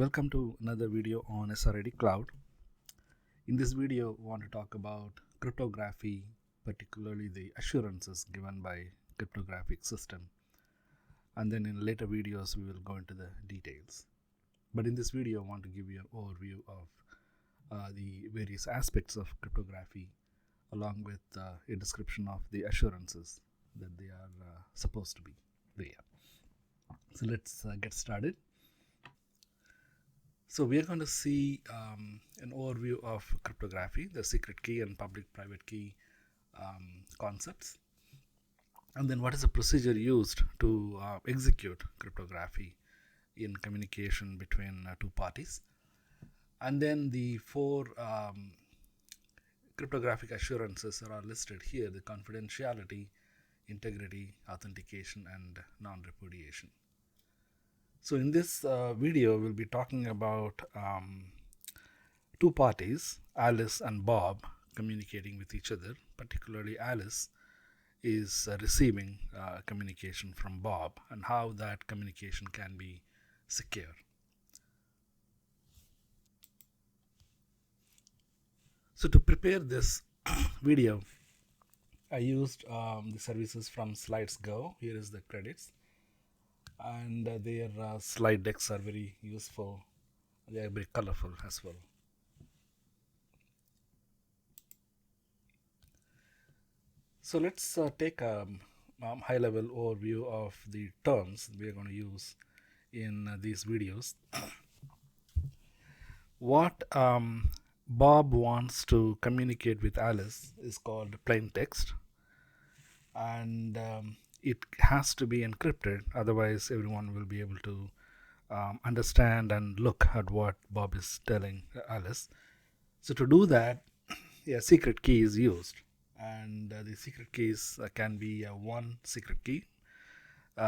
Welcome to another video on SRID Cloud. In this video, we want to talk about cryptography, particularly the assurances given by cryptographic system. And then in later videos, we will go into the details. But in this video, I want to give you an overview of the various aspects of cryptography, along with a description of the assurances that they are supposed to be there. So let's get started. So we are going to see an overview of cryptography, the secret key and public-private key concepts, and then what is the procedure used to execute cryptography in communication between two parties, and then the four cryptographic assurances are listed here: the confidentiality, integrity, authentication, and non-repudiation. So in this video, we'll be talking about two parties, Alice and Bob, communicating with each other. Particularly, Alice is receiving communication from Bob and how that communication can be secure. So to prepare this video, I used the services from Slides Go. Here is the credits. And their slide decks are very useful. They are very colorful as well. So let's take a high-level overview of the terms we are going to use in these videos. What Bob wants to communicate with Alice is called plain text, and it has to be encrypted, otherwise everyone will be able to understand and look at what Bob is telling Alice. So to do that, a secret key is used, and the secret keys can be one secret key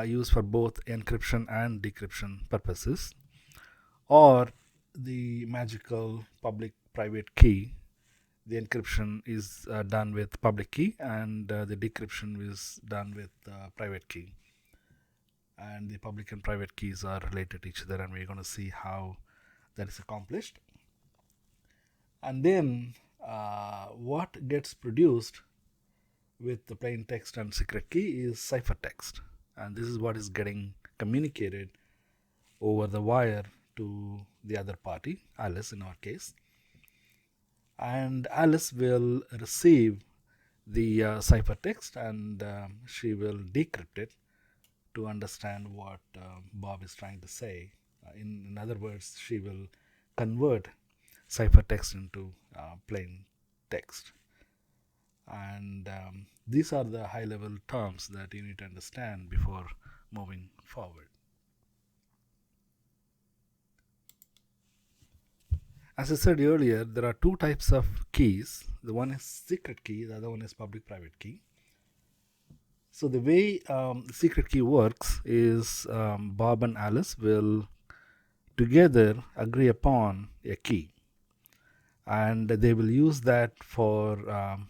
used for both encryption and decryption purposes, or the magical public-private key. The encryption is done with public key, and the decryption is done with private key. And the public and private keys are related to each other, and we're going to see how that is accomplished. And then what gets produced with the plain text and secret key is ciphertext, and this is what is getting communicated over the wire to the other party, Alice in our case. And Alice will receive the ciphertext, and she will decrypt it to understand what Bob is trying to say. In other words, she will convert ciphertext into plain text. And these are the high-level terms that you need to understand before moving forward. As I said earlier, there are two types of keys. The one is secret key, the other one is public-private key. So the way the secret key works is Bob and Alice will together agree upon a key, and they will use that for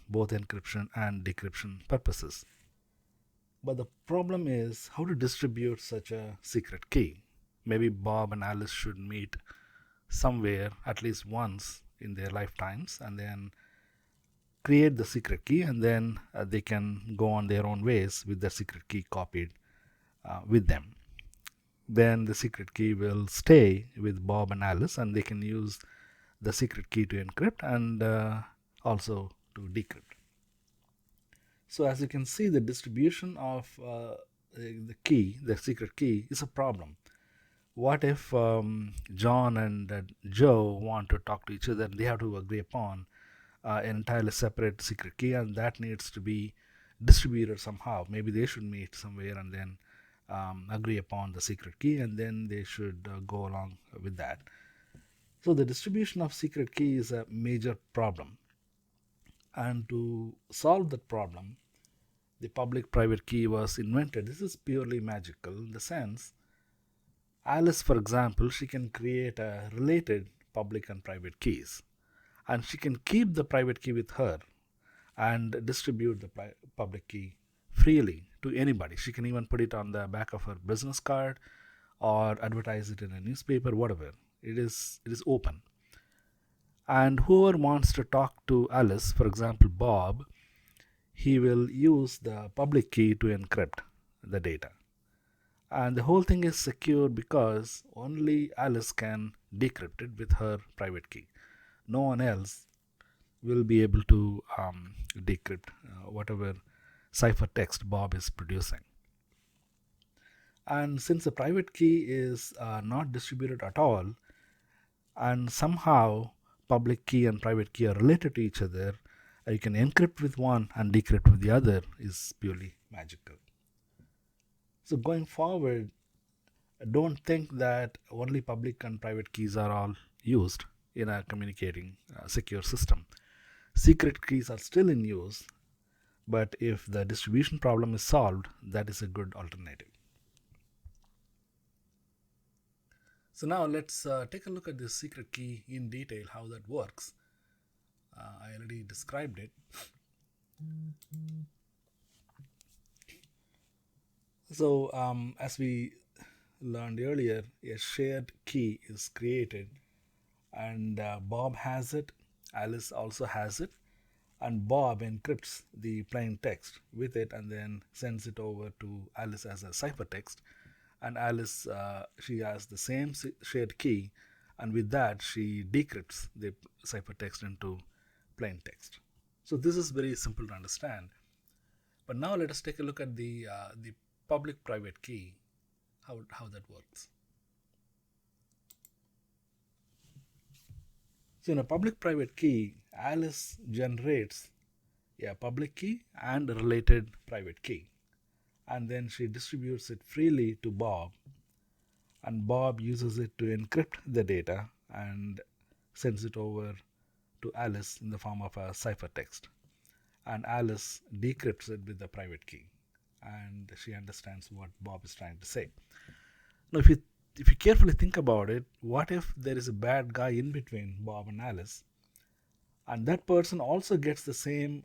both encryption and decryption purposes. But the problem is how to distribute such a secret key. Maybe Bob and Alice should meet somewhere at least once in their lifetimes and then create the secret key, and then they can go on their own ways with the secret key copied with them. Then the secret key will stay with Bob and Alice, and they can use the secret key to encrypt and also to decrypt. So as you can see, the distribution of the key, the secret key, is a problem. What if John and Joe want to talk to each other? They have to agree upon an entirely separate secret key, and that needs to be distributed somehow. Maybe they should meet somewhere and then agree upon the secret key, and then they should go along with that. So the distribution of secret key is a major problem, and to solve that problem, the public-private key was invented. This is purely magical in the sense, Alice, for example, she can create a related public and private keys, and she can keep the private key with her and distribute the public key freely to anybody. She can even put it on the back of her business card or advertise it in a newspaper, whatever. It is open. And whoever wants to talk to Alice, for example Bob, he will use the public key to encrypt the data. And the whole thing is secure because only Alice can decrypt it with her private key. No one else will be able to decrypt whatever ciphertext Bob is producing. And since the private key is not distributed at all, and somehow public key and private key are related to each other, you can encrypt with one and decrypt with the other, is purely magical. So going forward, don't think that only public and private keys are all used in a communicating secure system. Secret keys are still in use, but if the distribution problem is solved, that is a good alternative. So now let's take a look at this secret key in detail, how that works. I already described it. So as we learned earlier, a shared key is created, and Bob has it, Alice also has it, and Bob encrypts the plain text with it and then sends it over to Alice as a ciphertext. And Alice, she has the same shared key, and with that she decrypts the ciphertext into plain text. So this is very simple to understand. But now let us take a look at the public-private key, how that works. So in a public-private key, Alice generates a public key and a related private key, and then she distributes it freely to Bob, and Bob uses it to encrypt the data and sends it over to Alice in the form of a ciphertext, and Alice decrypts it with the private key, and she understands what Bob is trying to say. Now if you carefully think about it, what if there is a bad guy in between Bob and Alice, and that person also gets the same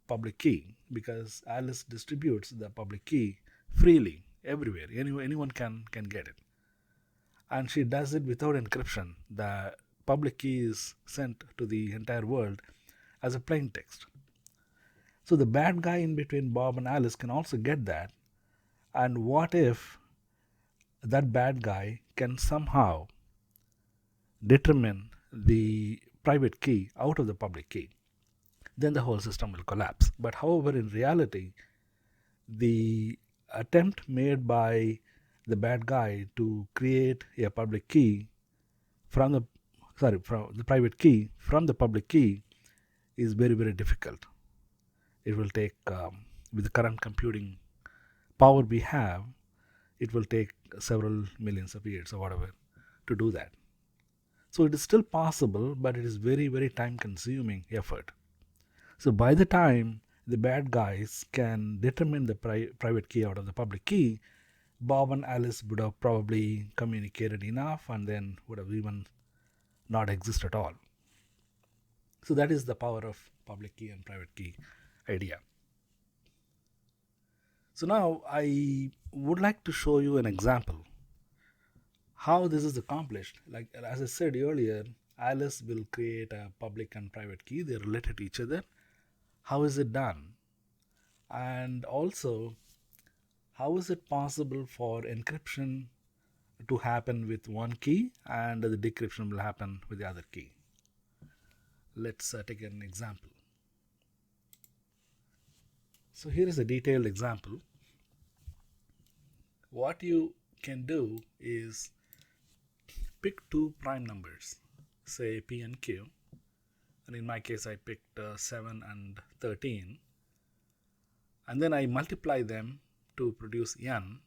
public key, because Alice distributes the public key freely everywhere. Anyone can get it, and she does it without encryption. The public key is sent to the entire world as a plain text. So the bad guy in between Bob and Alice can also get that. And what if that bad guy can somehow determine the private key out of the public key? Then the whole system will collapse. But however, in reality, the attempt made by the bad guy to create a public key from the private key from the public key is very, very difficult. It will take, with the current computing power we have, it will take several millions of years or whatever to do that. So it is still possible, but it is very, very time consuming effort. So by the time the bad guys can determine the private key out of the public key, Bob and Alice would have probably communicated enough and then would have even not exist at all. So that is the power of public key and private key idea. So now I would like to show you an example how this is accomplished. Like as I said earlier, Alice will create a public and private key. They're related to each other. How is it done? And also, how is it possible for encryption to happen with one key and the decryption will happen with the other key? Let's take an example. So here is a detailed example. What you can do is pick two prime numbers, say P and Q, and in my case I picked 7 and 13, and then I multiply them to produce n.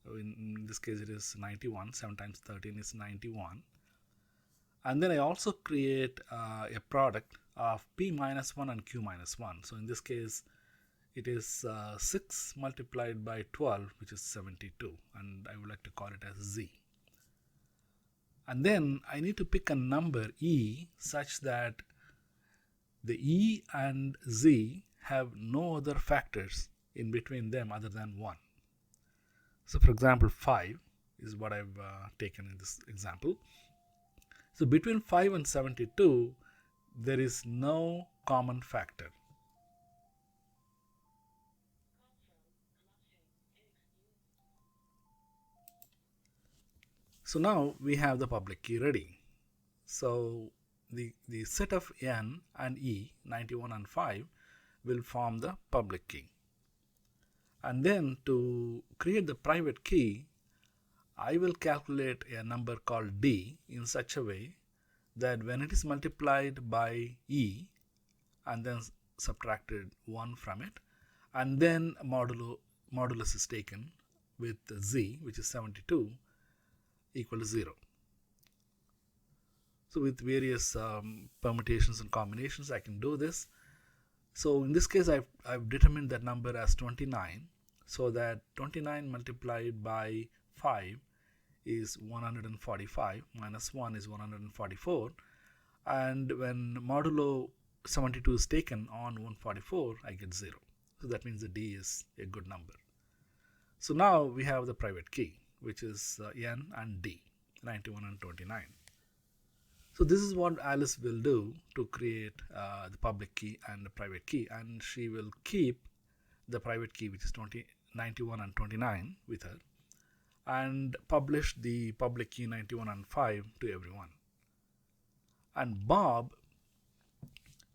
In this case it is 91. 7 times 13 is 91. And then I also create a product of P minus 1 and Q minus 1. So in this case it is 6 multiplied by 12, which is 72, and I would like to call it as Z. And then I need to pick a number E such that the E and Z have no other factors in between them other than 1. So for example 5, is what I've taken in this example. So between 5 and 72, there is no common factor. So now we have the public key ready. So the set of n and e, 91 and 5, will form the public key. And then to create the private key, I will calculate a number called d in such a way that when it is multiplied by e and then subtracted 1 from it, and then modulus is taken with z, which is 72, equal to 0. So with various permutations and combinations, I can do this. So in this case, I've determined that number as 29, so that 29 multiplied by 5 is 145, minus 1 is 144, and when modulo 72 is taken on 144, I get 0. So that means the d is a good number. So now we have the private key, which is n and d, 91 and 29. So this is what Alice will do to create the public key and the private key, and she will keep the private key, which is 91 and 29, with her, and publish the public key 91 and 5 to everyone. And Bob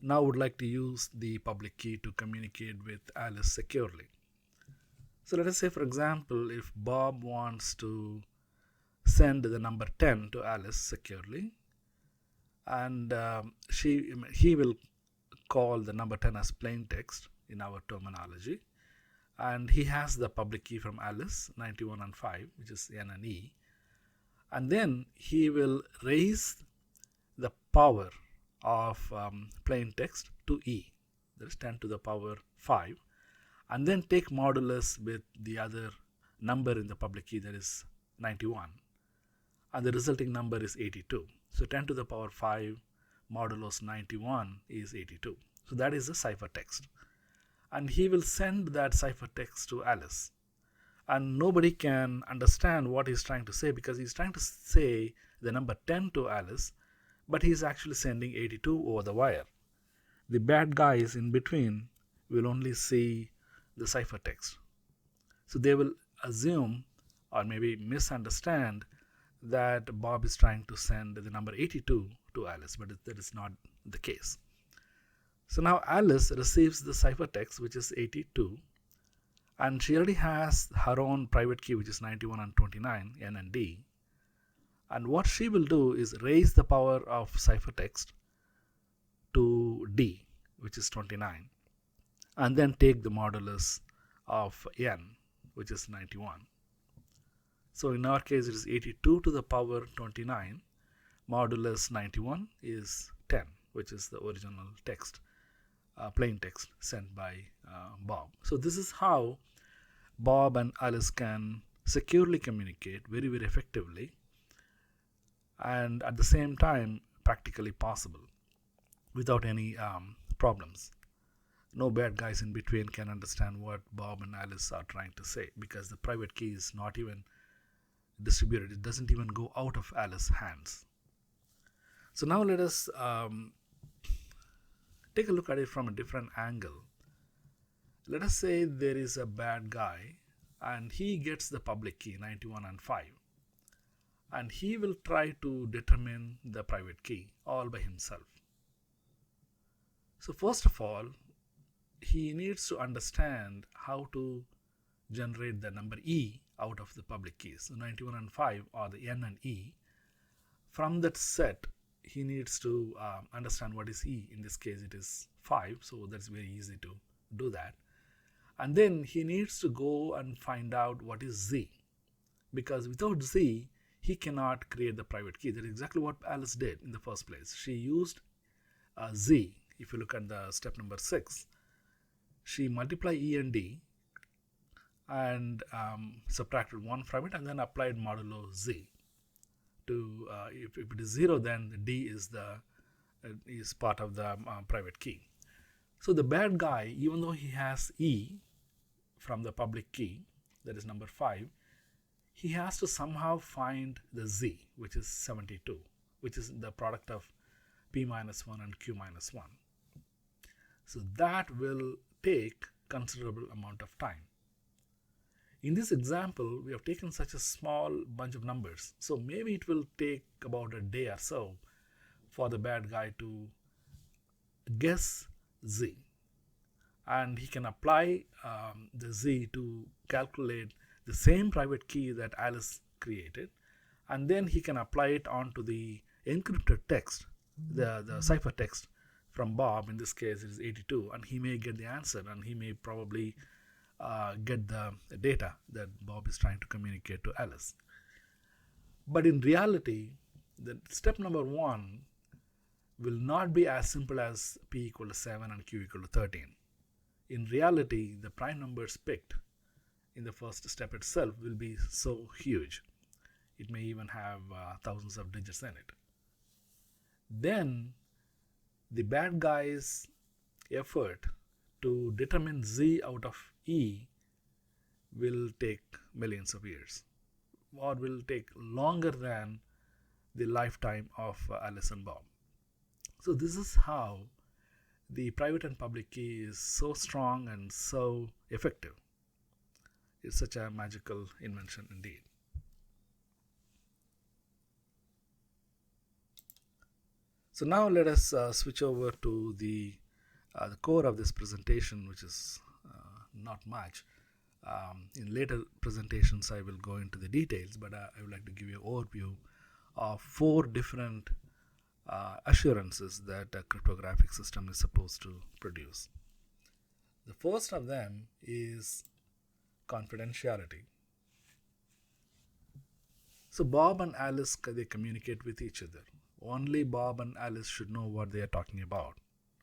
now would like to use the public key to communicate with Alice securely. So let us say, for example, if Bob wants to send the number 10 to Alice securely, and he will call the number 10 as plain text in our terminology, and he has the public key from Alice, 91 and 5, which is n and e, and then he will raise the power of plain text to e, that is 10 to the power 5, and then take modulus with the other number in the public key, that is 91, and the resulting number is 82. So 10 to the power 5 modulos 91 is 82. So that is the ciphertext. And he will send that ciphertext to Alice. And nobody can understand what he's trying to say, because he's trying to say the number 10 to Alice, but he's actually sending 82 over the wire. The bad guys in between will only see the ciphertext. So they will assume or maybe misunderstand that Bob is trying to send the number 82 to Alice, but that is not the case. So now Alice receives the ciphertext, which is 82, and she already has her own private key, which is 91 and 29, n and d. And what she will do is raise the power of ciphertext to d, which is 29, and then take the modulus of n, which is 91. So in our case, it is 82 to the power 29, modulus 91 is 10, which is the original text, plain text sent by Bob. So this is how Bob and Alice can securely communicate very, very effectively, and at the same time practically possible without any problems. No bad guys in between can understand what Bob and Alice are trying to say, because the private key is not even distributed. It doesn't even go out of Alice's hands. So now let us take a look at it from a different angle. Let us say there is a bad guy and he gets the public key 91 and 5, and he will try to determine the private key all by himself. So first of all, he needs to understand how to generate the number e out of the public keys. So 91 and 5 are the n and e. From that set, he needs to understand what is e. In this case, it is 5, so that's very easy to do that. And then he needs to go and find out what is z, because without z, he cannot create the private key. That is exactly what Alice did in the first place. She used z. If you look at the step number 6, she multiplied e and d and subtracted 1 from it, and then applied modulo z. To if it is 0, then the d is part of the private key. So the bad guy, even though he has e from the public key, that is number 5, he has to somehow find the z, which is 72, which is the product of p minus 1 and q minus 1. So that will take considerable amount of time. In this example, we have taken such a small bunch of numbers, so maybe it will take about a day or so for the bad guy to guess z, and he can apply the z to calculate the same private key that Alice created, and then he can apply it onto the encrypted text, the ciphertext from Bob. In this case it is 82, and he may get the answer, and he may probably get the data that Bob is trying to communicate to Alice. But in reality, the step number 1 will not be as simple as p equal to 7 and q equal to 13. In reality, the prime numbers picked in the first step itself will be so huge. It may even have thousands of digits in it. Then the bad guy's effort to determine z out of e will take millions of years, or will take longer than the lifetime of Alice and Bob. So this is how the private and public key is so strong and so effective. It's such a magical invention indeed. So now let us switch over to the core of this presentation, which is not much. In later presentations, I will go into the details, but I would like to give you an overview of 4 different assurances that a cryptographic system is supposed to produce. The first of them is confidentiality. So Bob and Alice, they communicate with each other. Only Bob and Alice should know what they are talking about.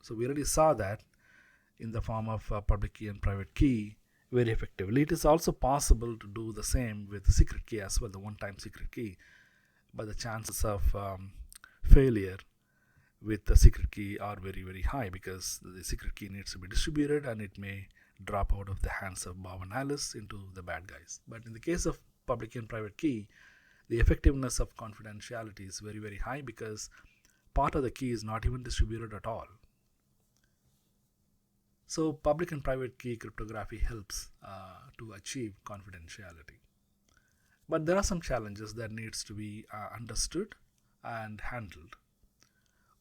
So we already saw that in the form of public key and private key very effectively. It is also possible to do the same with the secret key as well, the one-time secret key, but the chances of failure with the secret key are very, very high, because the secret key needs to be distributed and it may drop out of the hands of Bob and Alice into the bad guys. But in the case of public key and private key, the effectiveness of confidentiality is very, very high, because part of the key is not even distributed at all. So public and private key cryptography helps to achieve confidentiality. But there are some challenges that needs to be understood and handled.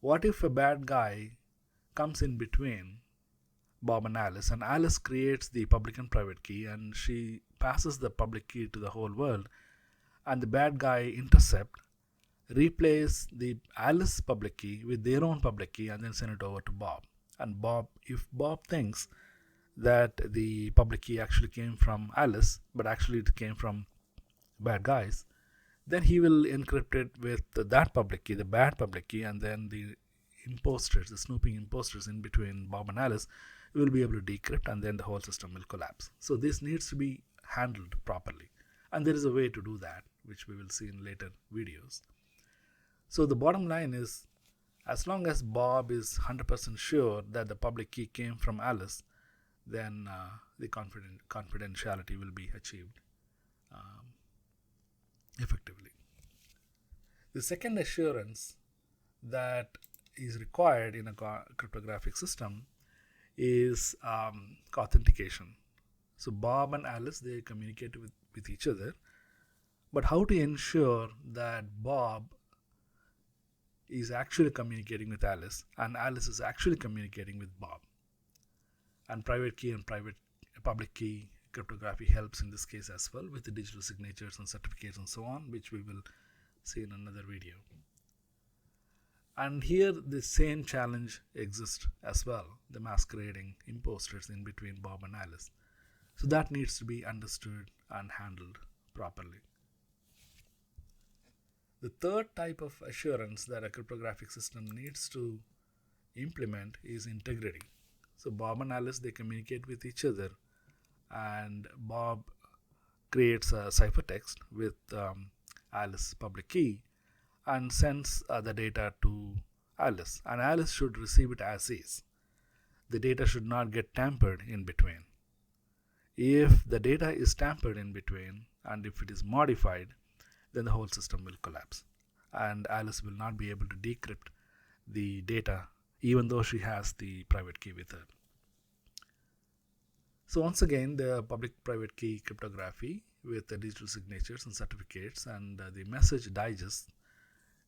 What if a bad guy comes in between Bob and Alice creates the public and private key, and she passes the public key to the whole world, and the bad guy intercept, replace the Alice public key with their own public key, and then send it over to Bob. And if Bob thinks that the public key actually came from Alice, but actually it came from bad guys, then he will encrypt it with that public key, the bad public key, and then the imposters, the snooping imposters in between Bob and Alice will be able to decrypt, and then the whole system will collapse. So this needs to be handled properly, and there is a way to do that, which we will see in later videos. So the bottom line is, as long as Bob is 100% sure that the public key came from Alice, then the confidentiality will be achieved effectively. The second assurance that is required in a cryptographic system is authentication. So Bob and Alice, they communicate with each other, but how to ensure that Bob is actually communicating with Alice and Alice is actually communicating with Bob? And private key and public key cryptography helps in this case as well, with the digital signatures and certificates and so on, which we will see in another video. And here the same challenge exists as well, the masquerading imposters in between Bob and Alice. So that needs to be understood and handled properly. The third type of assurance that a cryptographic system needs to implement is integrity. So Bob and Alice, they communicate with each other, and Bob creates a ciphertext with Alice's public key and sends the data to Alice, and Alice should receive it as is. The data should not get tampered in between. If the data is tampered in between, and if it is modified, then the whole system will collapse. And Alice will not be able to decrypt the data even though she has the private key with her. So once again, the public-private key cryptography with the digital signatures and certificates and the message digest,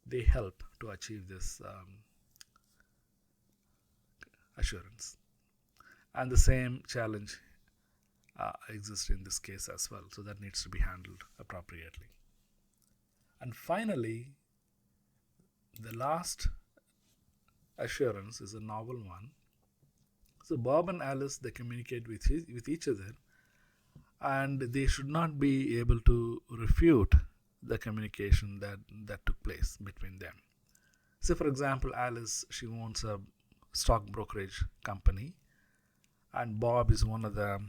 they help to achieve this assurance. And the same challenge exists in this case as well, so that needs to be handled appropriately. And finally, the last assurance is a novel one. So Bob and Alice, they communicate with each other, and they should not be able to refute the communication that took place between them. So for example, Alice, she owns a stock brokerage company, and Bob is one of the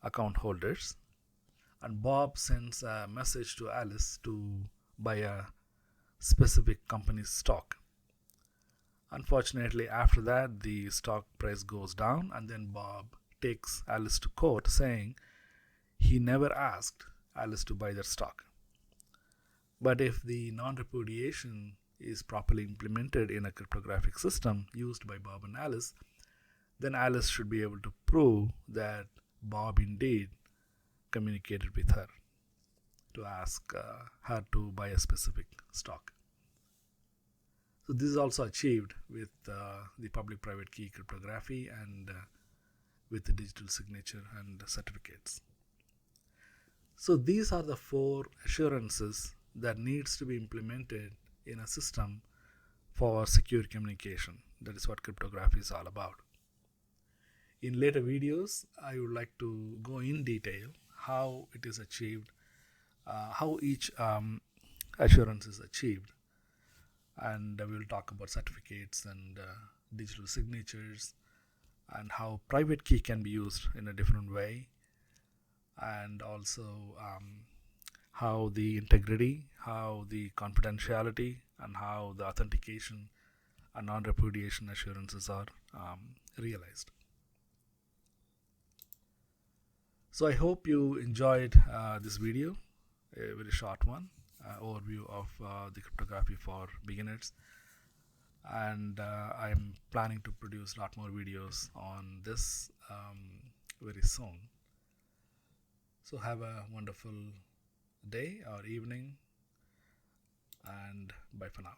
account holders, and Bob sends a message to Alice to buy a specific company's stock. Unfortunately, after that, the stock price goes down, and then Bob takes Alice to court saying he never asked Alice to buy their stock. But if the non-repudiation is properly implemented in a cryptographic system used by Bob and Alice, then Alice should be able to prove that Bob indeed communicated with her to ask her to buy a specific stock. So this is also achieved with the public-private key cryptography and with the digital signature and certificates. So these are the 4 assurances that needs to be implemented in a system for secure communication. That is what cryptography is all about. In later videos, I would like to go in detail how it is achieved, how each assurance is achieved, and we will talk about certificates and digital signatures and how private key can be used in a different way, and also how the integrity, how the confidentiality, and how the authentication and non-repudiation assurances are realized. So I hope you enjoyed this video, a very short one, overview of the cryptography for beginners, and I'm planning to produce a lot more videos on this very soon. So have a wonderful day or evening, and bye for now.